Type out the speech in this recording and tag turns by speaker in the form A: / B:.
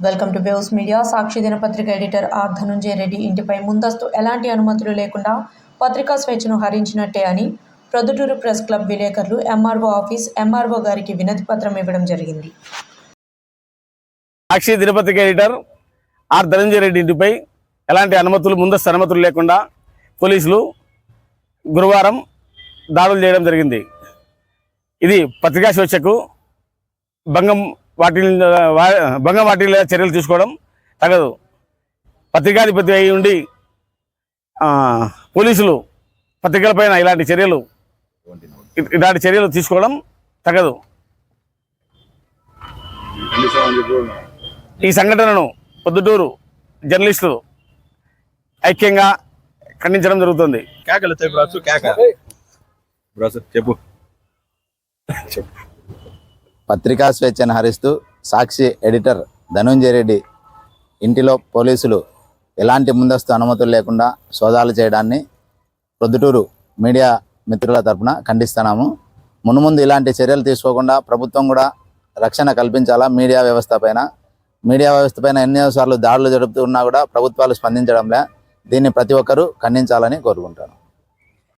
A: Welcome to waves media. Sakshi దినపత్రిక editor are Dhanunjaya Reddy ఇంటిపై ముందస్తు ఎలాంటి అనుమతులు లేకుండా పత్రికా స్వేచ్ఛను హరించినట్టే అని ప్రొద్దుటూరు ప్రెస్ క్లబ్ విలేకరులు ఎంఆర్ఓ ఆఫీస్ ఎంఆర్ఓ గారికి వినతి పత్రం ఇవ్వడం జరిగింది.
B: సాక్షి దినపత్రిక ఎడిటర్ ఆర్ ధనుంజయ రెడ్డి ఇంటిపై ఎలాంటి ముందస్తు అనుమతులు లేకుండా పోలీసులు గురువారం దాడులు చేయడం జరిగింది. ఇది పత్రికా స్వేచ్ఛకు భంగం వాటిల్ల చర్యలు తీసుకోవడం తగదు. పత్రికాధిపతి అయి ఉండి పోలీసులు పత్రికలపైన ఇలాంటి చర్యలు తీసుకోవడం తగదు. ఈ సంఘటనను పొద్దుటూరు జర్నలిస్టులు ఐక్యంగా ఖండించడం జరుగుతుంది.
C: పత్రికా స్వేచ్ఛను హరిస్తూ సాక్షి ఎడిటర్ ధనుంజయ రెడ్డి ఇంటిలో పోలీసులు ఎలాంటి ముందస్తు అనుమతులు లేకుండా సోదాలు చేయడాన్ని ప్రొద్దుటూరు మీడియా మిత్రుల తరపున ఖండిస్తున్నాము. మున్ముందు ఇలాంటి చర్యలు తీసుకోకుండా ప్రభుత్వం కూడా రక్షణ కల్పించాలా. మీడియా వ్యవస్థ పైన ఎన్నోసార్లు దాడులు జరుపుతూ ఉన్నా కూడా ప్రభుత్వాలు స్పందించడంలే. దీన్ని ప్రతి ఒక్కరూ ఖండించాలని కోరుకుంటాను.